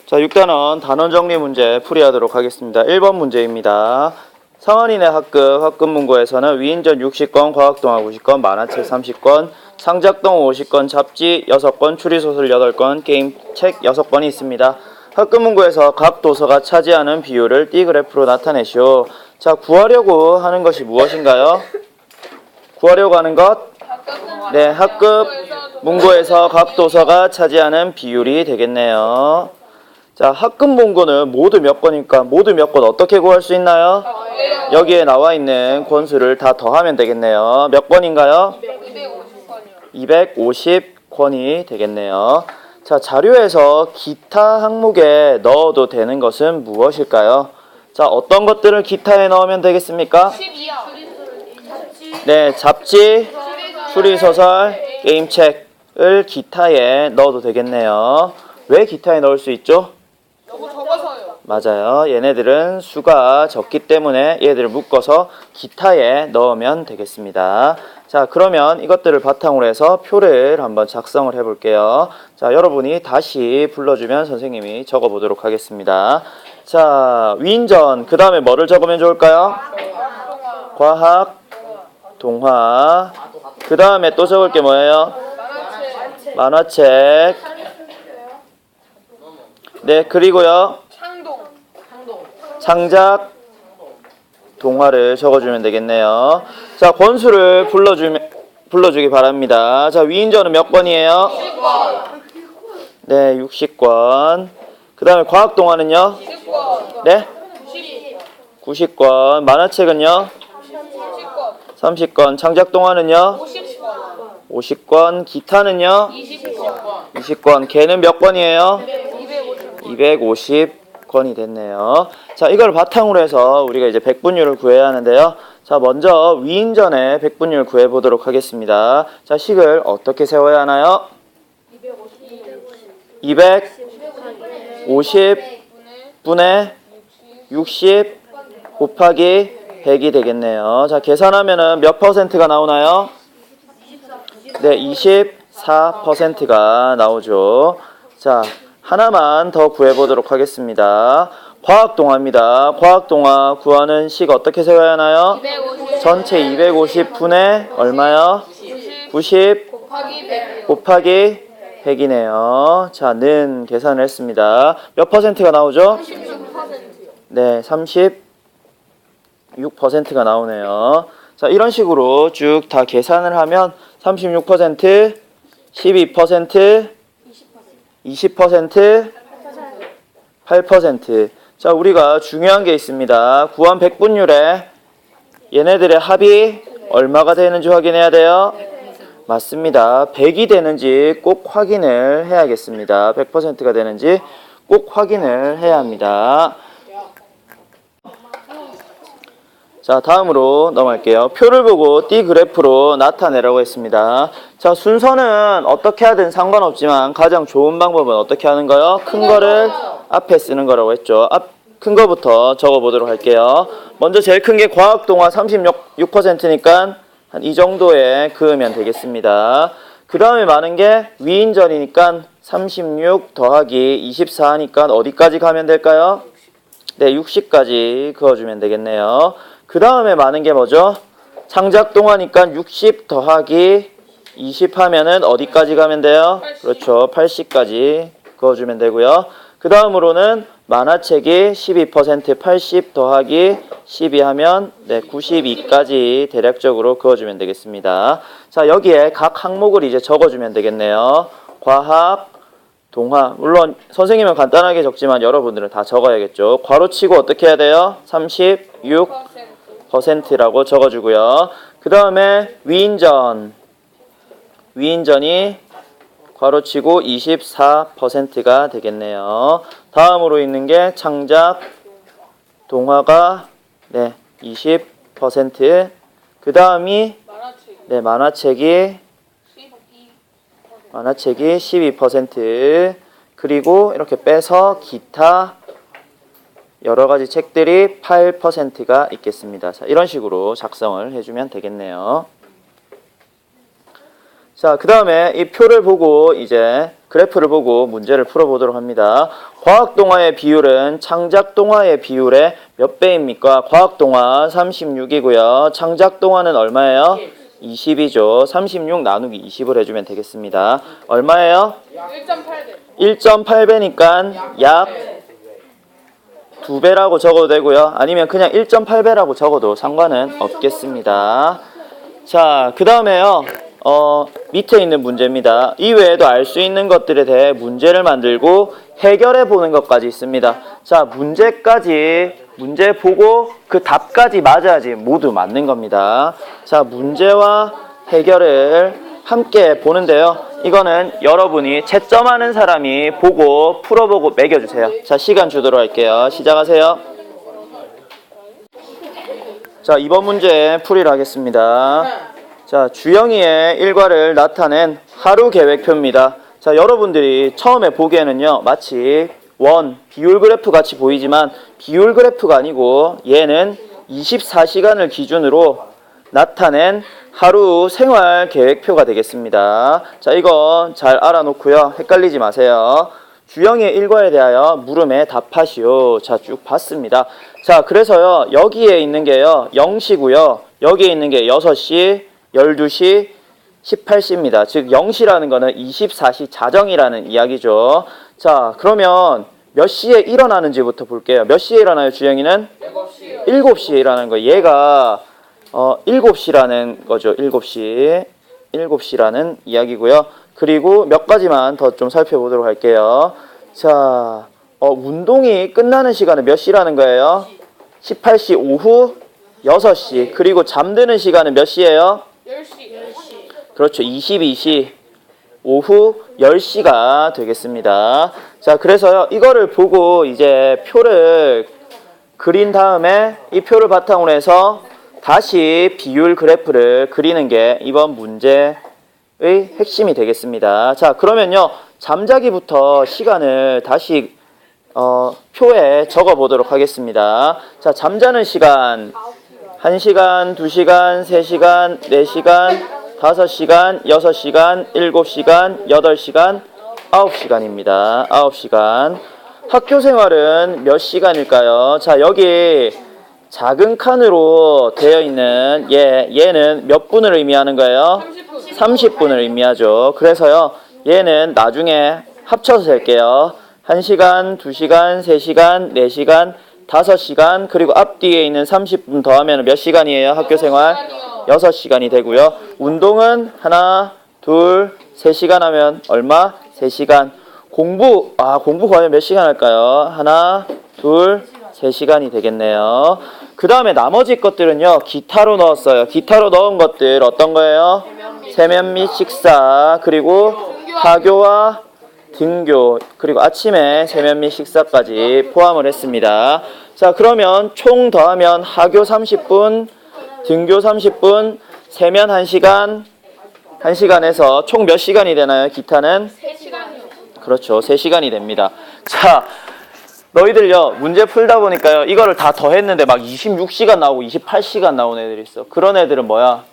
자, 6단원 단원 정리 문제 풀이하도록 하겠습니다. 1번 문제입니다. 상한이네 학급 문고에서는 위인전 60권, 과학동화 50권, 만화책 30권, 상작동화 50권, 잡지 6권, 추리소설 8권, 게임책 6권이 있습니다. 학급 문고에서 각 도서가 차지하는 비율을 띠그래프로 나타내시오. 자, 구하려고 하는 것이 무엇인가요? 구하려고 하는 것? 네, 학급 문고에서 각 도서가 차지하는 비율이 되겠네요. 자, 학급 문고는 모두 몇 권입니까? 모두 몇 권 어떻게 구할 수 있나요? 여기에 나와 있는 권수를 다 더하면 되겠네요. 몇 권인가요? 250권이 되겠네요. 자, 자료에서 기타 항목에 넣어도 되는 것은 무엇일까요? 자, 어떤 것들을 기타에 넣으면 되겠습니까? 네, 잡지, 추리소설, 게임책을 기타에 넣어도 되겠네요. 왜 기타에 넣을 수 있죠? 너무 적어서요. 맞아요. 얘네들은 수가 적기 때문에 얘들을 묶어서 기타에 넣으면 되겠습니다. 자, 그러면 이것들을 바탕으로 해서 표를 한번 작성을 해볼게요. 자, 여러분이 다시 불러주면 선생님이 적어보도록 하겠습니다. 자, 위인전, 그 다음에 뭐를 적으면 좋을까요? 과학, 동화, 그 다음에 또 적을 게 뭐예요? 만화책. 네, 그리고요. 창작, 동화를 적어주면 되겠네요. 자, 권수를 불러주기 바랍니다. 자, 위인전은 몇 권이에요? 60권. 네, 60권. 그 다음에 과학 동화는요? 20권. 네? 90권. 만화책은요? 30권. 30권. 창작 동화는요? 50권. 50권. 기타는요? 20권. 20권. 걔는 몇 권이에요? 250권. 250권이 됐네요. 자, 이걸 바탕으로 해서 우리가 이제 백분율을 구해야 하는데요. 자, 먼저 위인전의 백분율 구해보도록 하겠습니다. 자, 식을 어떻게 세워야 하나요? 250분의 60 곱하기 100이 되겠네요. 자, 계산하면은 몇 퍼센트가 나오나요? 네, 24%가 나오죠. 자, 하나만 더 구해보도록 하겠습니다. 과학동화입니다. 과학동화 구하는 식 어떻게 세워야 하나요? 250. 전체 250분의 얼마요? 90 곱하기 100이네요. 자, 는 계산을 했습니다. 몇 퍼센트가 나오죠? 36%. 네, 36%가 나오네요. 자, 이런 식으로 쭉 다 계산을 하면 36%, 12%, 20%, 8%. 자, 우리가 중요한 게 있습니다. 구한 백분율에 얘네들의 합이 얼마가 되는지 확인해야 돼요. 맞습니다. 100이 되는지 꼭 확인을 해야겠습니다. 100%가 되는지 꼭 확인을 해야 합니다. 자, 다음으로 넘어갈게요. 표를 보고 띠 그래프로 나타내라고 했습니다. 자, 순서는 어떻게 하든 상관없지만 가장 좋은 방법은 어떻게 하는 거요? 큰 거를 앞에 쓰는 거라고 했죠. 큰 거부터 적어보도록 할게요. 먼저 제일 큰 게 과학동화 36%니까 한 이 정도에 그으면 되겠습니다. 그 다음에 많은 게 위인전이니까 36 더하기 24니까 어디까지 가면 될까요? 네, 60까지 그어주면 되겠네요. 그 다음에 많은 게 뭐죠? 창작동화니까 60 더하기 20 하면은 어디까지 가면 돼요? 80. 그렇죠. 80까지 그어주면 되고요. 그 다음으로는 만화책이 12% 80 더하기 12 하면 네, 92까지 대략적으로 그어주면 되겠습니다. 자, 여기에 각 항목을 이제 적어주면 되겠네요. 과학, 동화. 물론 선생님은 간단하게 적지만 여러분들은 다 적어야겠죠. 괄호치고 어떻게 해야 돼요? 36%라고 적어주고요. 그 다음에 위인전이 괄호치고 24%가 되겠네요. 다음으로 있는 게 창작, 동화가 네, 20%. 그 다음이 네, 만화책이 12%. 그리고 이렇게 빼서 기타 여러 가지 책들이 8%가 있겠습니다. 자, 이런 식으로 작성을 해주면 되겠네요. 자, 그 다음에 이 표를 보고 이제 그래프를 보고 문제를 풀어보도록 합니다. 과학동화의 비율은 창작동화의 비율의 몇 배입니까? 과학동화 36이고요. 창작동화는 얼마예요? 20이죠. 36 나누기 20을 해주면 되겠습니다. 얼마예요? 1.8배. 1.8배니까 약 2배라고 적어도 되고요. 아니면 그냥 1.8배라고 적어도 상관은 없겠습니다. 자, 그 다음에요. 밑에 있는 문제입니다. 이외에도 알 수 있는 것들에 대해 문제를 만들고 해결해 보는 것까지 있습니다. 자, 문제 보고 그 답까지 맞아야지 모두 맞는 겁니다. 자, 문제와 해결을 함께 보는데요. 이거는 여러분이 채점하는 사람이 보고 풀어보고 매겨주세요. 자, 시간 주도록 할게요. 시작하세요. 자, 이번 문제 풀이를 하겠습니다. 자, 주영이의 일과를 나타낸 하루 계획표입니다. 자, 여러분들이 처음에 보기에는요, 마치 비율 그래프 같이 보이지만 비율 그래프가 아니고 얘는 24시간을 기준으로 나타낸 하루 생활 계획표가 되겠습니다. 자, 이거 잘 알아놓고요. 헷갈리지 마세요. 주영이의 일과에 대하여 물음에 답하시오. 자, 쭉 봤습니다. 자, 그래서요, 여기에 있는 게요, 0시고요. 여기에 있는 게 6시, 12시, 18시입니다. 즉 0시라는 거는 24시 자정이라는 이야기죠. 자, 그러면 몇 시에 일어나는지부터 볼게요. 몇 시에 일어나요, 주영이는? 7시에 일어나는 거예요. 얘가 7시라는 거죠. 7시라는 이야기고요. 그리고 몇 가지만 더 좀 살펴보도록 할게요. 자, 운동이 끝나는 시간은 몇 시라는 거예요? 18시 오후 6시. 그리고 잠드는 시간은 몇 시예요? 10시. 그렇죠. 22시 오후 10시가 되겠습니다. 자, 그래서요, 이거를 보고 이제 표를 그린 다음에 이 표를 바탕으로 해서 다시 비율 그래프를 그리는 게 이번 문제의 핵심이 되겠습니다. 자, 그러면요, 잠자기부터 시간을 다시 표에 적어 보도록 하겠습니다. 자, 잠자는 시간 1시간, 2시간, 3시간, 4시간, 5시간, 6시간, 7시간, 8시간, 9시간입니다. 9시간. 학교 생활은 몇 시간일까요? 자, 여기 작은 칸으로 되어 있는 얘는 몇 분을 의미하는 거예요? 30분을 의미하죠. 그래서요, 얘는 나중에 합쳐서 셀게요. 1시간, 2시간, 3시간, 4시간, 5시간, 그리고 앞뒤에 있는 30분 더하면 몇 시간이에요? 학교 생활? 6시간이 되고요. 운동은 하나, 둘, 3시간 하면 얼마? 3시간. 공부 과연 몇 시간 할까요? 하나, 둘, 3시간이 되겠네요. 그 다음에 나머지 것들은요, 기타로 넣었어요. 기타로 넣은 것들 어떤 거예요? 세면 및 식사, 그리고 하교와 등교, 그리고 아침에 세면 및 식사까지 포함을 했습니다. 자, 그러면 총 더하면 하교 30분, 등교 30분, 세면 1시간, 1시간에서 총 몇 시간이 되나요? 기타는? 3시간이요. 그렇죠. 3시간이 됩니다. 자, 너희들요, 문제 풀다 보니까요, 이거를 다 더했는데 막 26시간 나오고 28시간 나오는 애들이 있어. 그런 애들은 뭐야?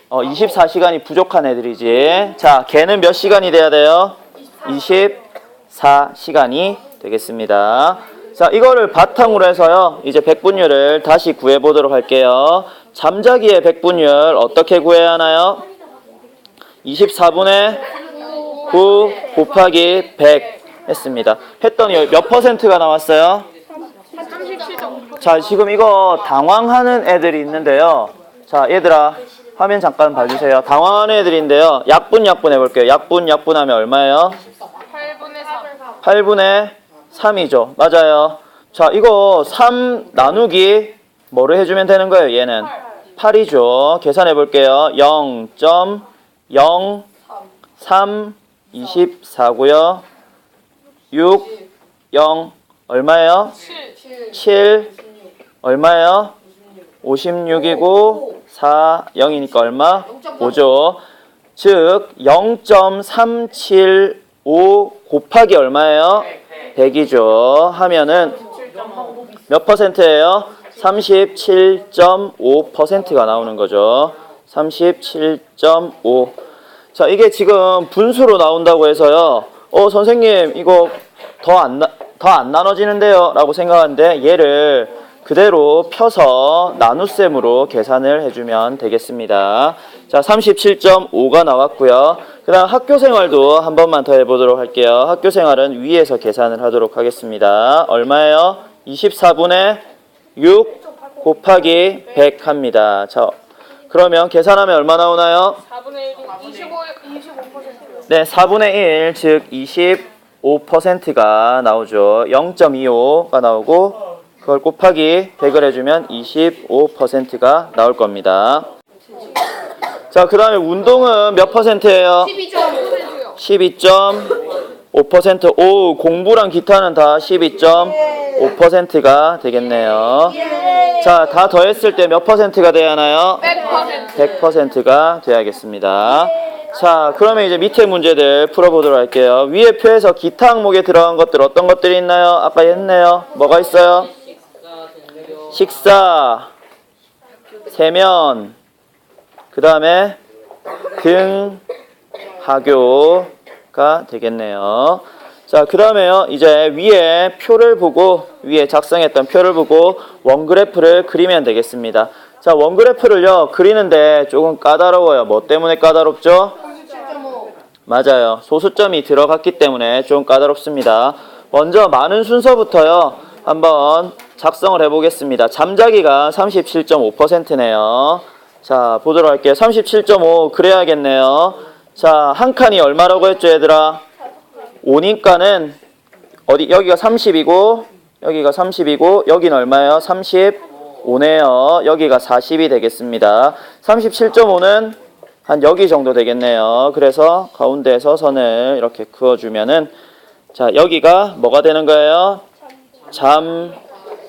24시간이 부족한 애들이지. 자, 걔는 몇 시간이 돼야 돼요? 24시간이 되겠습니다. 자, 이거를 바탕으로 해서요, 이제 백분율을 다시 구해보도록 할게요. 잠자기의 백분율 어떻게 구해야 하나요? 24분의 9 곱하기 100 했습니다. 했더니 몇 퍼센트가 나왔어요? 37.5%. 자, 지금 이거 당황하는 애들이 있는데요. 자, 얘들아, 화면 잠깐 봐주세요. 당황하는 애들인데요. 약분 해볼게요. 약분 하면 얼마예요? 8분의 3. 8분의 3이죠. 맞아요. 자, 이거 3 나누기 뭐를 해주면 되는 거예요? 얘는 8이죠. 계산해 볼게요. 0.03 24고요. 6 0 얼마예요? 7 얼마예요? 56이고 4 0이니까 얼마? 5죠. 즉 0.375 곱하기 얼마예요? 100이죠. 하면은 몇 퍼센트예요? 37.5%가 나오는 거죠. 37.5. 자, 이게 지금 분수로 나온다고 해서요. 선생님, 이거 더 안 나눠지는데요? 라고 생각하는데, 얘를 그대로 펴서 나눗셈으로 계산을 해주면 되겠습니다. 자, 37.5가 나왔고요. 그 다음 학교 생활도 한 번만 더 해보도록 할게요. 학교 생활은 위에서 계산을 하도록 하겠습니다. 얼마예요? 24분의 6 곱하기 100 합니다. 자, 그러면 계산하면 얼마 나오나요? 4분의 1이 25%요. 네, 4분의 1, 즉 25%가 나오죠. 0.25가 나오고 그걸 곱하기 100을 해주면 25%가 나올 겁니다. 자, 그 다음에 운동은 몇 퍼센트예요? 12.5%요. 12.5%. 오, 공부랑 기타는 다 12.5%가 되겠네요. 자, 다 더했을 때 몇 퍼센트가 돼야 하나요? 100%. 100%가 돼야겠습니다. 자, 그러면 이제 밑에 문제들 풀어보도록 할게요. 위에 표에서 기타 항목에 들어간 것들 어떤 것들이 있나요? 아까 했네요. 뭐가 있어요? 식사, 세면, 그 다음에 등, 하교가 되겠네요. 자, 그 다음에요. 이제 위에 표를 보고, 위에 작성했던 표를 보고 원그래프를 그리면 되겠습니다. 자, 원그래프를요, 그리는데 조금 까다로워요. 뭐 때문에 까다롭죠? 맞아요. 소수점이 들어갔기 때문에 좀 까다롭습니다. 먼저 많은 순서부터요, 한번 작성을 해보겠습니다. 잠자기가 37.5%네요. 자, 보도록 할게요. 37.5 그래야겠네요. 자, 한 칸이 얼마라고 했죠, 얘들아? 5니까는 여기가 30이고 여기가 30이고 여기는 얼마예요? 35네요. 여기가 40이 되겠습니다. 37.5는 한 여기 정도 되겠네요. 그래서 가운데에서 선을 이렇게 그어주면은, 자, 여기가 뭐가 되는 거예요?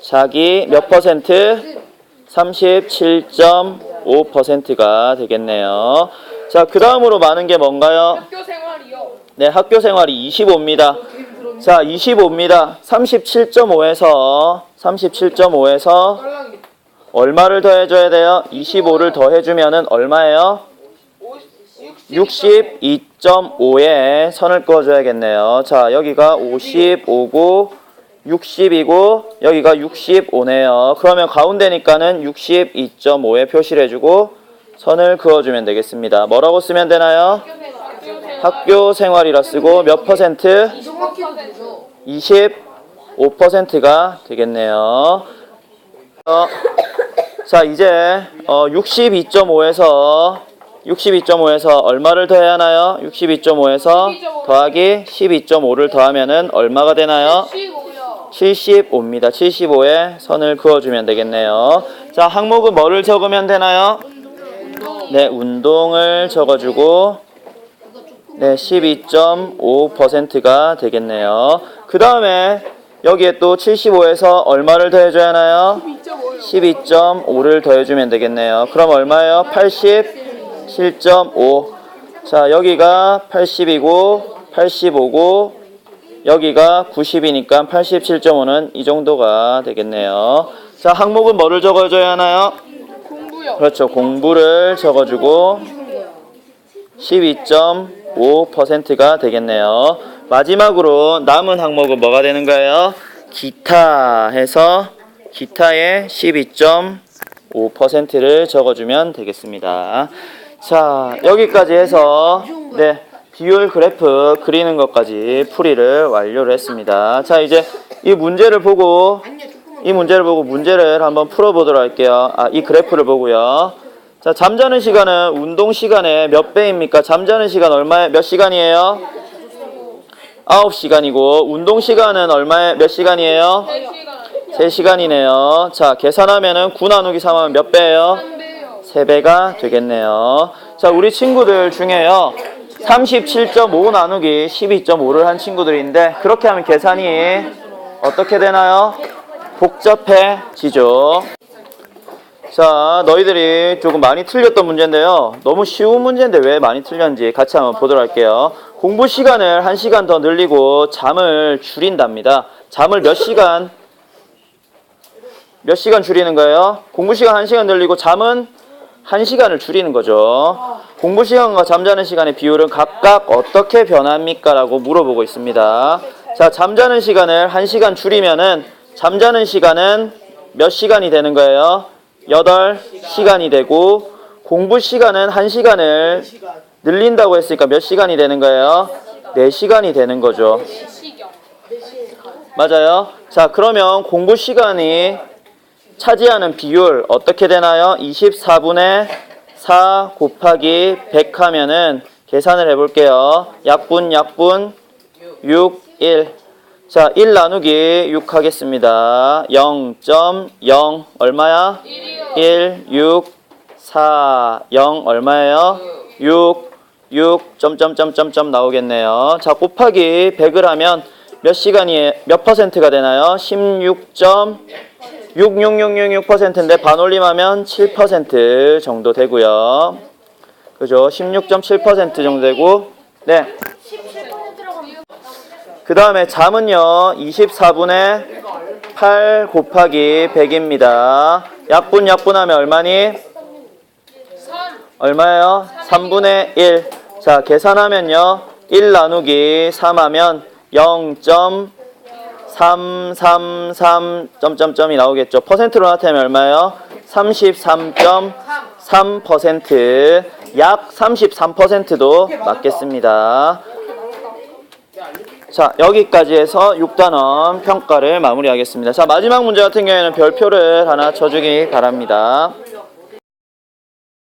자기 몇 퍼센트? 37.5%가 되겠네요. 자, 그 다음으로 많은 게 뭔가요? 학교 생활이요. 네, 학교 생활이 25입니다. 자, 25입니다. 37.5에서 얼마를 더해줘야 돼요? 25를 더해주면은 얼마예요? 62.5에 선을 그어줘야겠네요. 자, 여기가 55고 60이고 여기가 65네요. 그러면 가운데니까는 62.5에 표시를 해주고 선을 그어주면 되겠습니다. 뭐라고 쓰면 되나요? 학교 생활이라 쓰고 몇 퍼센트? 25%가 되겠네요. 자, 이제 62.5에서 얼마를 더해야 하나요? 62.5에서 더하기 12.5를 더하면은 얼마가 되나요? 75입니다. 75에 선을 그어주면 되겠네요. 자, 항목은 뭐를 적으면 되나요? 네, 운동을 적어주고, 네, 12.5%가 되겠네요. 그 다음에 여기에 또 75에서 얼마를 더해줘야 하나요? 12.5를 더해주면 되겠네요. 그럼 얼마예요? 87.5. 자, 여기가 80이고 85고 여기가 90이니까 87.5는 이 정도가 되겠네요. 자, 항목은 뭐를 적어줘야 하나요? 공부요. 그렇죠. 공부를 적어주고 12.5%가 되겠네요. 마지막으로 남은 항목은 뭐가 되는 거예요? 기타 해서 기타의 12.5%를 적어주면 되겠습니다. 자, 여기까지 해서 네, 비율 그래프 그리는 것까지 풀이를 완료를 했습니다. 자, 이제 이 문제를 보고 문제를 한번 풀어보도록 할게요. 이 그래프를 보고요. 자, 잠자는 시간은 운동 시간의 몇 배입니까? 잠자는 시간 몇 시간이에요? 9시간이고 운동 시간은 몇 시간이에요? 3시간이네요. 자, 계산하면은 9 나누기 3하면 몇 배예요? 3배가 되겠네요. 자, 우리 친구들 중에요, 37.5 나누기 12.5를 한 친구들인데 그렇게 하면 계산이 어떻게 되나요? 복잡해지죠. 자, 너희들이 조금 많이 틀렸던 문제인데요. 너무 쉬운 문제인데 왜 많이 틀렸는지 같이 한번 보도록 할게요. 공부 시간을 1시간 더 늘리고 잠을 줄인답니다. 잠을 몇 시간 줄이는 거예요? 공부 시간 1시간 늘리고 잠은 1시간을 줄이는 거죠. 공부 시간과 잠자는 시간의 비율은 각각 어떻게 변합니까? 라고 물어보고 있습니다. 자, 잠자는 시간을 1시간 줄이면은 잠자는 시간은 몇 시간이 되는 거예요? 8시간이 되고 공부 시간은 1시간을 늘린다고 했으니까 몇 시간이 되는 거예요? 4시간이 되는 거죠. 시경. 맞아요. 자, 그러면 공부 시간이 차지하는 비율 어떻게 되나요? 24분의 4 곱하기 100 하면은 계산을 해볼게요. 약분 6, 1. 자, 1 나누기 6 하겠습니다. 0.0 얼마야? 1이요. 1, 6, 4, 0 얼마예요? 6, 점점점점점 나오겠네요. 자, 곱하기 100을 하면 몇 퍼센트가 되나요? 16.66666%인데 반올림하면 7% 정도 되고요. 그죠? 16.7% 정도 되고, 네. 그 다음에 잠은요, 24분의 8 곱하기 100입니다. 약분하면 얼마니? 3. 얼마예요? 3분의 1. 자, 계산하면요, 1 나누기 3 하면 0.333 점점점이 나오겠죠. 퍼센트로 나타내면 얼마예요? 33.3%. 약 33%도 맞겠습니다. 자, 여기까지 해서 6단원 평가를 마무리하겠습니다. 자, 마지막 문제 같은 경우에는 별표를 하나 쳐주기 바랍니다.